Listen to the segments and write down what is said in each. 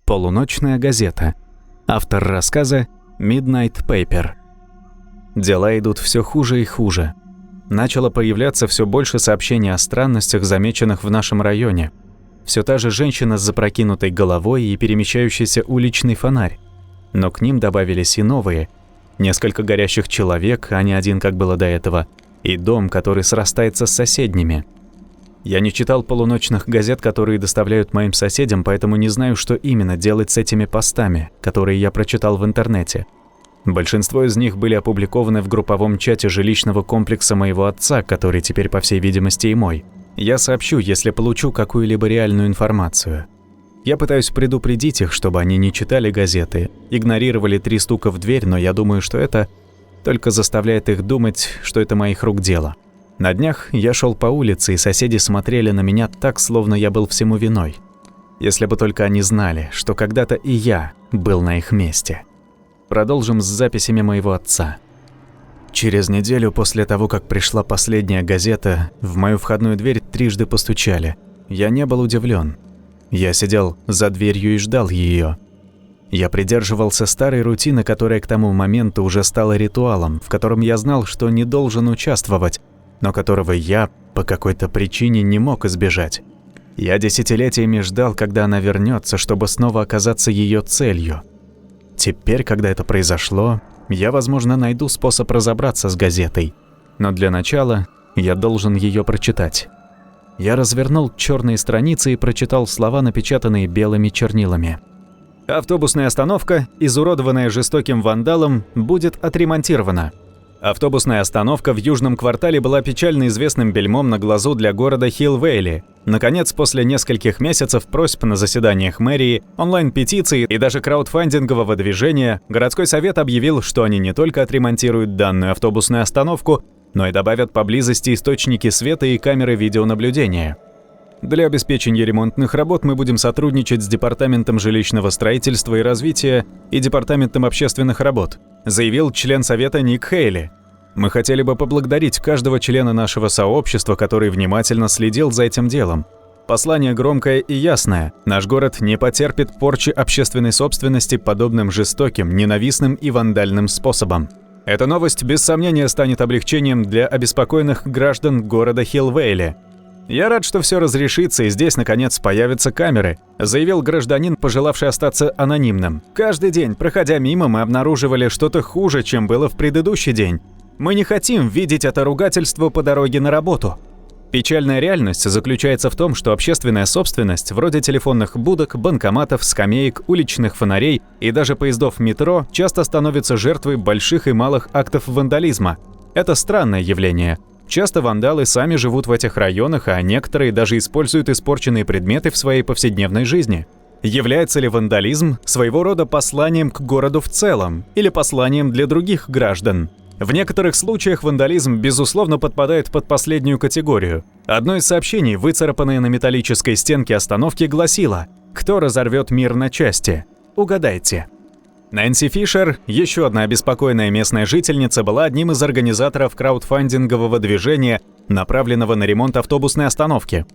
Полуночная газета. Автор рассказа Midnight Paper. Дела идут все хуже и хуже. Начало появляться все больше сообщений о странностях, замеченных в нашем районе. Все та же женщина с запрокинутой головой и перемещающийся уличный фонарь. Но к ним добавились и новые. Несколько горящих человек, а не один, как было до этого, и дом, который срастается с соседними. Я не читал полуночных газет, которые доставляют моим соседям, поэтому не знаю, что именно делать с этими постами, которые я прочитал в интернете. Большинство из них были опубликованы в групповом чате жилищного комплекса моего отца, который теперь, по всей видимости, и мой. Я сообщу, если получу какую-либо реальную информацию. Я пытаюсь предупредить их, чтобы они не читали газеты, игнорировали 3 стука в дверь, но я думаю, что это только заставляет их думать, что это моих рук дело. На днях я шел по улице, и соседи смотрели на меня так, словно я был всему виной. Если бы только они знали, что когда-то и я был на их месте. Продолжим с записями моего отца. Через неделю после того, как пришла последняя газета, в мою входную дверь трижды постучали. Я не был удивлен. Я сидел за дверью и ждал ее. Я придерживался старой рутины, которая к тому моменту уже стала ритуалом, в котором я знал, что не должен участвовать, но которого я по какой-то причине не мог избежать. Я десятилетиями ждал, когда она вернется, чтобы снова оказаться ее целью. Теперь, когда это произошло, я, возможно, найду способ разобраться с газетой. Но для начала я должен ее прочитать. Я развернул черные страницы и прочитал слова, напечатанные белыми чернилами. Автобусная остановка, изуродованная жестоким вандалом, будет отремонтирована. Автобусная остановка в южном квартале была печально известным бельмом на глазу для города Хилл-Вейли. Наконец, после нескольких месяцев просьб на заседаниях мэрии, онлайн-петиций и даже краудфандингового движения, городской совет объявил, что они не только отремонтируют данную автобусную остановку, но и добавят поблизости источники света и камеры видеонаблюдения. Для обеспечения ремонтных работ мы будем сотрудничать с Департаментом жилищного строительства и развития и Департаментом общественных работ, заявил член совета Ник Хейли. Мы хотели бы поблагодарить каждого члена нашего сообщества, который внимательно следил за этим делом. Послание громкое и ясное. Наш город не потерпит порчи общественной собственности подобным жестоким, ненавистным и вандальным способом. Эта новость без сомнения станет облегчением для обеспокоенных граждан города Хилл-Вейли. «Я рад, что все разрешится, и здесь, наконец, появятся камеры», заявил гражданин, пожелавший остаться анонимным. «Каждый день, проходя мимо, мы обнаруживали что-то хуже, чем было в предыдущий день. Мы не хотим видеть это ругательство по дороге на работу». Печальная реальность заключается в том, что общественная собственность, вроде телефонных будок, банкоматов, скамеек, уличных фонарей и даже поездов метро, часто становится жертвой больших и малых актов вандализма. Это странное явление. Часто вандалы сами живут в этих районах, а некоторые даже используют испорченные предметы в своей повседневной жизни. Является ли вандализм своего рода посланием к городу в целом или посланием для других граждан? В некоторых случаях вандализм, безусловно, подпадает под последнюю категорию. Одно из сообщений, выцарапанное на металлической стенке остановки, гласило: «Кто разорвет мир на части? Угадайте». Нэнси Фишер, еще одна обеспокоенная местная жительница, была одним из организаторов краудфандингового движения, направленного на ремонт автобусной остановки.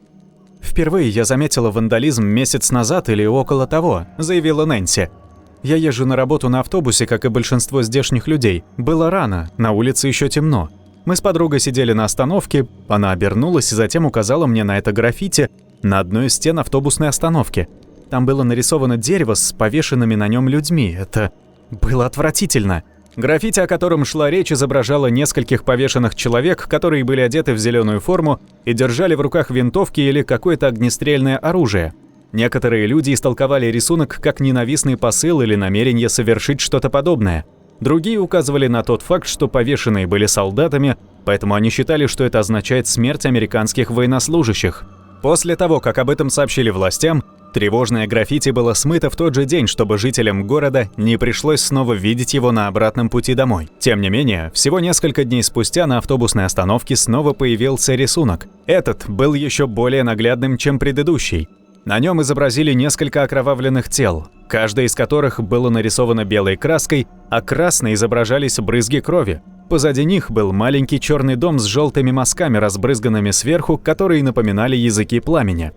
«Впервые я заметила вандализм месяц назад или около того», — заявила Нэнси. «Я езжу на работу на автобусе, как и большинство здешних людей. Было рано, на улице еще темно. Мы с подругой сидели на остановке, она обернулась и затем указала мне на это граффити на одной из стен автобусной остановки. Там было нарисовано дерево с повешенными на нем людьми. Это было отвратительно. Граффити, о котором шла речь, изображало нескольких повешенных человек, которые были одеты в зеленую форму и держали в руках винтовки или какое-то огнестрельное оружие. Некоторые люди истолковали рисунок как ненавистный посыл или намерение совершить что-то подобное. Другие указывали на тот факт, что повешенные были солдатами, поэтому они считали, что это означает смерть американских военнослужащих. После того, как об этом сообщили властям, тревожное граффити было смыто в тот же день, чтобы жителям города не пришлось снова видеть его на обратном пути домой. Тем не менее, всего несколько дней спустя на автобусной остановке снова появился рисунок. Этот был еще более наглядным, чем предыдущий. На нем изобразили несколько окровавленных тел, каждое из которых было нарисовано белой краской, а красной изображались брызги крови. Позади них был маленький черный дом с желтыми мазками, разбрызганными сверху, которые напоминали языки пламени.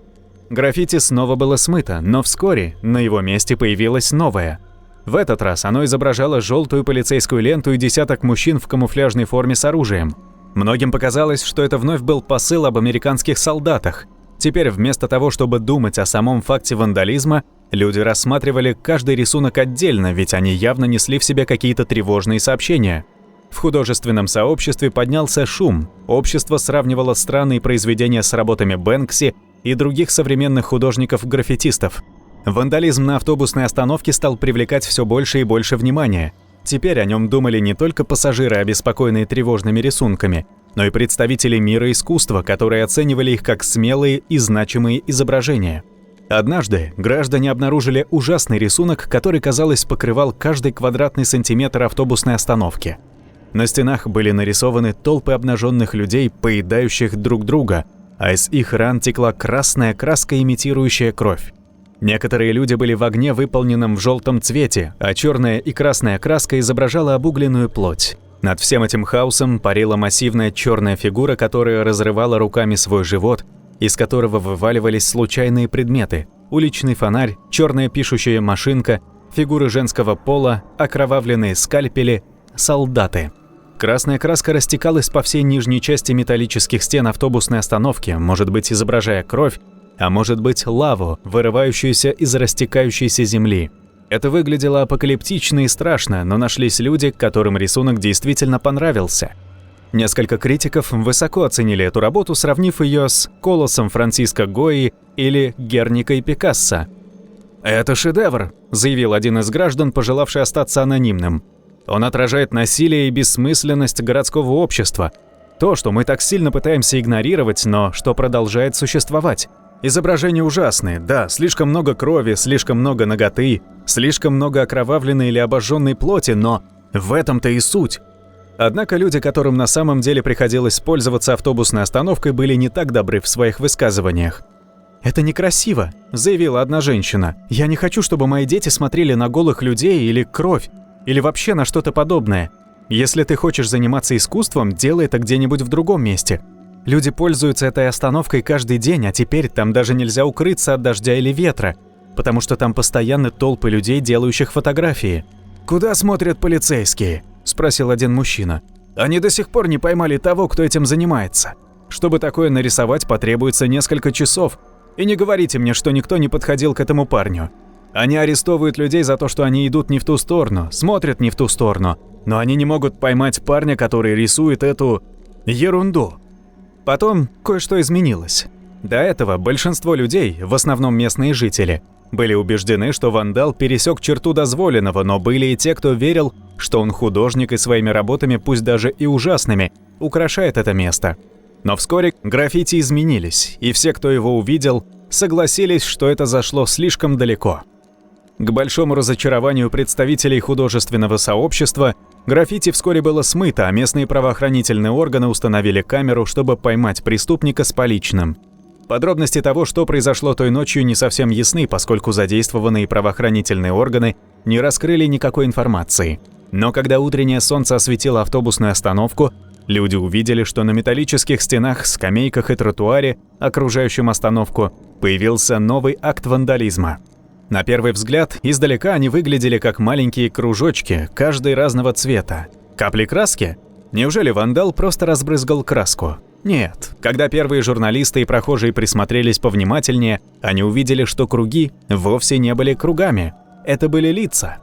Граффити снова было смыто, но вскоре на его месте появилось новое. В этот раз оно изображало желтую полицейскую ленту и десяток мужчин в камуфляжной форме с оружием. Многим показалось, что это вновь был посыл об американских солдатах. Теперь вместо того, чтобы думать о самом факте вандализма, люди рассматривали каждый рисунок отдельно, ведь они явно несли в себе какие-то тревожные сообщения. В художественном сообществе поднялся шум. Общество сравнивало странные произведения с работами Бэнкси и других современных художников-граффитистов. Вандализм на автобусной остановке стал привлекать все больше и больше внимания. Теперь о нем думали не только пассажиры, обеспокоенные тревожными рисунками, но и представители мира искусства, которые оценивали их как смелые и значимые изображения. Однажды граждане обнаружили ужасный рисунок, который, казалось, покрывал каждый квадратный сантиметр автобусной остановки. На стенах были нарисованы толпы обнаженных людей, поедающих друг друга, а из их ран текла красная краска, имитирующая кровь. Некоторые люди были в огне, выполненном в желтом цвете, а черная и красная краска изображала обугленную плоть. Над всем этим хаосом парила массивная черная фигура, которая разрывала руками свой живот, из которого вываливались случайные предметы: уличный фонарь, черная пишущая машинка, фигуры женского пола, окровавленные скальпели, солдаты. Красная краска растекалась по всей нижней части металлических стен автобусной остановки, может быть, изображая кровь, а может быть, лаву, вырывающуюся из растекающейся земли. Это выглядело апокалиптично и страшно, но нашлись люди, которым рисунок действительно понравился. Несколько критиков высоко оценили эту работу, сравнив ее с «Колоссом» Франциско Гойи или «Герникой» Пикассо. «Это шедевр», – заявил один из граждан, пожелавший остаться анонимным. «Он отражает насилие и бессмысленность городского общества. То, что мы так сильно пытаемся игнорировать, но что продолжает существовать. Изображения ужасные, да, слишком много крови, слишком много наготы, слишком много окровавленной или обожженной плоти, но в этом-то и суть». Однако люди, которым на самом деле приходилось пользоваться автобусной остановкой, были не так добры в своих высказываниях. «Это некрасиво», – заявила одна женщина. «Я не хочу, чтобы мои дети смотрели на голых людей или кровь, или вообще на что-то подобное. Если ты хочешь заниматься искусством, делай это где-нибудь в другом месте. Люди пользуются этой остановкой каждый день, а теперь там даже нельзя укрыться от дождя или ветра, потому что там постоянно толпы людей, делающих фотографии». «Куда смотрят полицейские?» – спросил один мужчина. «Они до сих пор не поймали того, кто этим занимается. Чтобы такое нарисовать, потребуется несколько часов. И не говорите мне, что никто не подходил к этому парню. Они арестовывают людей за то, что они идут не в ту сторону, смотрят не в ту сторону, но они не могут поймать парня, который рисует эту ерунду». Потом кое-что изменилось. До этого большинство людей, в основном местные жители, были убеждены, что вандал пересек черту дозволенного, но были и те, кто верил, что он художник и своими работами, пусть даже и ужасными, украшает это место. Но вскоре граффити изменились, и все, кто его увидел, согласились, что это зашло слишком далеко. К большому разочарованию представителей художественного сообщества, граффити вскоре было смыто, а местные правоохранительные органы установили камеру, чтобы поймать преступника с поличным. Подробности того, что произошло той ночью, не совсем ясны, поскольку задействованные правоохранительные органы не раскрыли никакой информации. Но когда утреннее солнце осветило автобусную остановку, люди увидели, что на металлических стенах, скамейках и тротуаре, окружающем остановку, появился новый акт вандализма. На первый взгляд, издалека они выглядели как маленькие кружочки, каждый разного цвета. Капли краски? Неужели вандал просто разбрызгал краску? Нет. Когда первые журналисты и прохожие присмотрелись повнимательнее, они увидели, что круги вовсе не были кругами. Это были лица.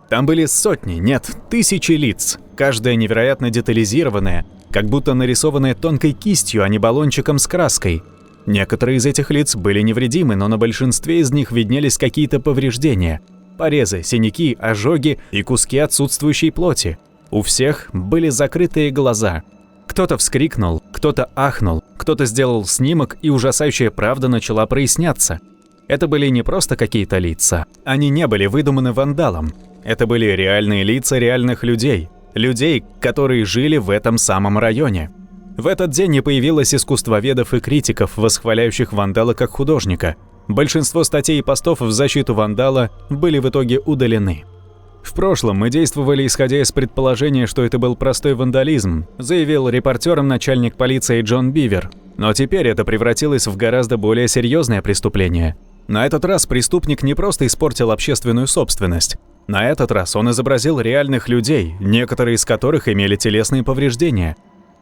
Там были сотни, нет, тысячи лиц, каждая невероятно детализированная, как будто нарисованная тонкой кистью, а не баллончиком с краской. Некоторые из этих лиц были невредимы, но на большинстве из них виднелись какие-то повреждения. Порезы, синяки, ожоги и куски отсутствующей плоти. У всех были закрытые глаза. Кто-то вскрикнул, кто-то ахнул, кто-то сделал снимок, и ужасающая правда начала проясняться. Это были не просто какие-то лица. Они не были выдуманы вандалом. Это были реальные лица реальных людей. Людей, которые жили в этом самом районе. В этот день не появилось искусствоведов и критиков, восхваляющих вандала как художника. Большинство статей и постов в защиту вандала были в итоге удалены. «В прошлом мы действовали, исходя из предположения, что это был простой вандализм», заявил репортерам начальник полиции Джон Бивер. Но теперь это превратилось в гораздо более серьезное преступление. На этот раз преступник не просто испортил общественную собственность. На этот раз он изобразил реальных людей, некоторые из которых имели телесные повреждения.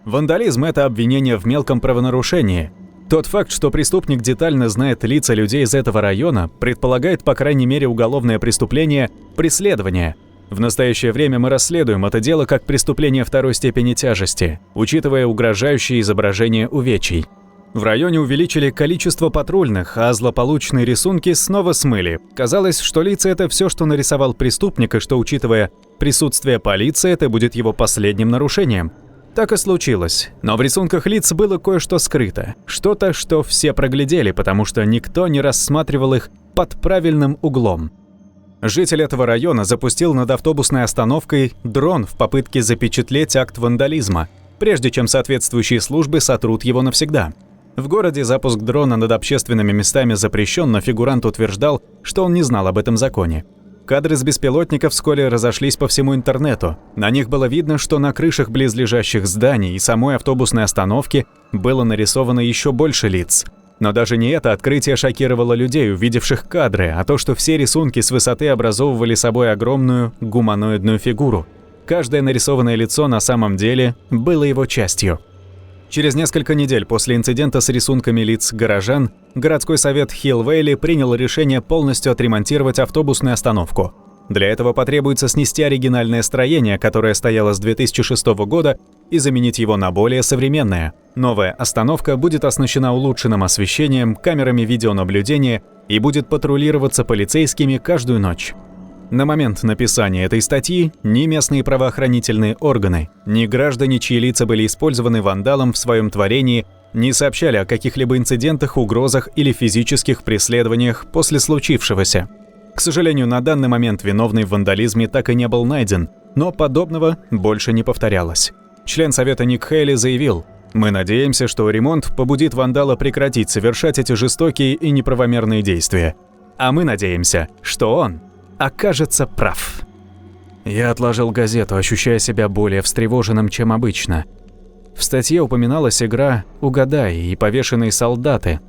Вандализм – это обвинение в мелком правонарушении. Тот факт, что преступник детально знает лица людей из этого района, предполагает, по крайней мере, уголовное преступление – преследование. В настоящее время мы расследуем это дело как преступление второй степени тяжести, учитывая угрожающие изображения увечий. В районе увеличили количество патрульных, а злополучные рисунки снова смыли. Казалось, что лица – это все, что нарисовал преступник, и что, учитывая присутствие полиции, это будет его последним нарушением. Так и случилось. Но в рисунках лиц было кое-что скрыто. Что-то, что все проглядели, потому что никто не рассматривал их под правильным углом. Житель этого района запустил над автобусной остановкой дрон в попытке запечатлеть акт вандализма, прежде чем соответствующие службы сотрут его навсегда. В городе запуск дрона над общественными местами запрещен, но фигурант утверждал, что он не знал об этом законе. Кадры с беспилотников вскоре разошлись по всему интернету. На них было видно, что на крышах близлежащих зданий и самой автобусной остановки было нарисовано еще больше лиц. Но даже не это открытие шокировало людей, увидевших кадры, а то, что все рисунки с высоты образовывали собой огромную гуманоидную фигуру. Каждое нарисованное лицо на самом деле было его частью. Через несколько недель после инцидента с рисунками лиц горожан, городской совет Хилл-Вейли принял решение полностью отремонтировать автобусную остановку. Для этого потребуется снести оригинальное строение, которое стояло с 2006 года, и заменить его на более современное. Новая остановка будет оснащена улучшенным освещением, камерами видеонаблюдения и будет патрулироваться полицейскими каждую ночь. На момент написания этой статьи ни местные правоохранительные органы, ни граждане, чьи лица были использованы вандалом в своем творении, не сообщали о каких-либо инцидентах, угрозах или физических преследованиях после случившегося. К сожалению, на данный момент виновный в вандализме так и не был найден, но подобного больше не повторялось. Член совета Ник Хейли заявил: «Мы надеемся, что ремонт побудит вандала прекратить совершать эти жестокие и неправомерные действия. А мы надеемся, что он окажется прав». Я отложил газету, ощущая себя более встревоженным, чем обычно. В статье упоминалась игра «Угадай» и повешенные солдаты.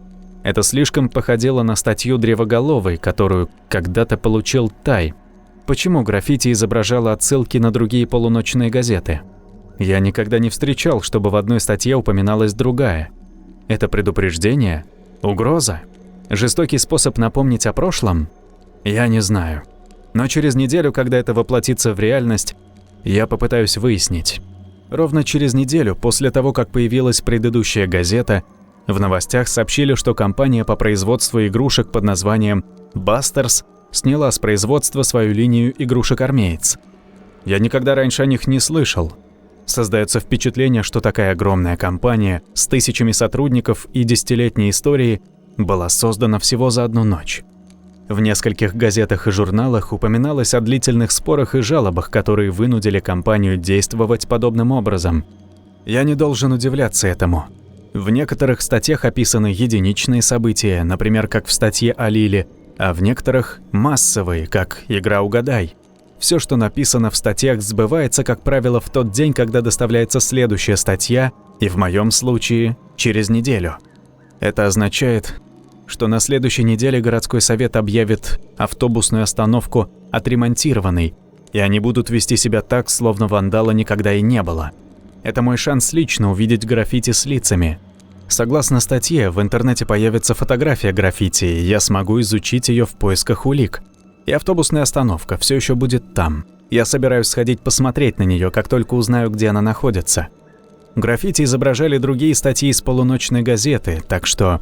Это слишком походило на статью Древоголовой, которую когда-то получил Тай. Почему граффити изображало отсылки на другие полуночные газеты? Я никогда не встречал, чтобы в одной статье упоминалась другая. Это предупреждение? Угроза? Жестокий способ напомнить о прошлом? Я не знаю. Но через неделю, когда это воплотится в реальность, я попытаюсь выяснить. Ровно через неделю после того, как появилась предыдущая газета, в новостях сообщили, что компания по производству игрушек под названием «Бастерс» сняла с производства свою линию игрушек «Армеец». Я никогда раньше о них не слышал. Создается впечатление, что такая огромная компания с тысячами сотрудников и десятилетней историей была создана всего за одну ночь. В нескольких газетах и журналах упоминалось о длительных спорах и жалобах, которые вынудили компанию действовать подобным образом. Я не должен удивляться этому. В некоторых статьях описаны единичные события, например, как в статье о Лиле, а в некоторых – массовые, как «Игра «Угадай». Все, что написано в статьях, сбывается, как правило, в тот день, когда доставляется следующая статья, и в моем случае – через неделю. Это означает, что на следующей неделе городской совет объявит автобусную остановку отремонтированной, и они будут вести себя так, словно вандала никогда и не было. Это мой шанс лично увидеть граффити с лицами. Согласно статье, в интернете появится фотография граффити, и я смогу изучить ее в поисках улик. И автобусная остановка все еще будет там. Я собираюсь сходить посмотреть на нее, как только узнаю, где она находится. Граффити изображали другие статьи из полуночной газеты, так что,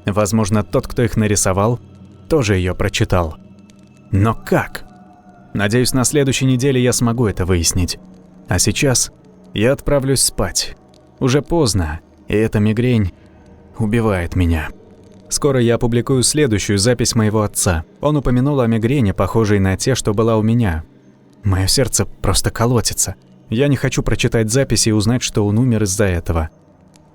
возможно, тот, кто их нарисовал, тоже ее прочитал. Но как? Надеюсь, на следующей неделе я смогу это выяснить. А сейчас я отправлюсь спать. Уже поздно, и эта мигрень убивает меня. Скоро я опубликую следующую запись моего отца. Он упомянул о мигрени, похожей на те, что была у меня. Мое сердце просто колотится. Я не хочу прочитать записи и узнать, что он умер из-за этого.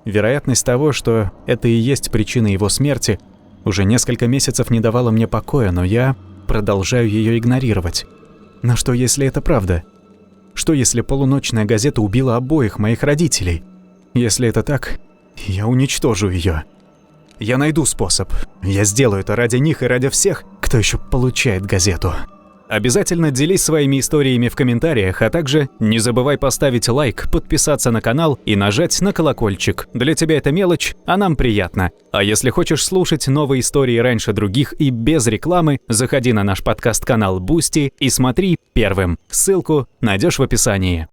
Вероятность того, что это и есть причина его смерти, уже несколько месяцев не давала мне покоя, но я продолжаю ее игнорировать. Но что, если это правда? Что, если полуночная газета убила обоих моих родителей? Если это так, Я уничтожу ее. Я найду способ. Я сделаю это ради них и ради всех, кто еще получает газету. Обязательно делись своими историями в комментариях, а также не забывай поставить лайк, подписаться на канал и нажать на колокольчик. Для тебя это мелочь, а нам приятно. А если хочешь слушать новые истории раньше других и без рекламы, заходи на наш подкаст-канал Boosty и смотри первым. Ссылку найдешь в описании.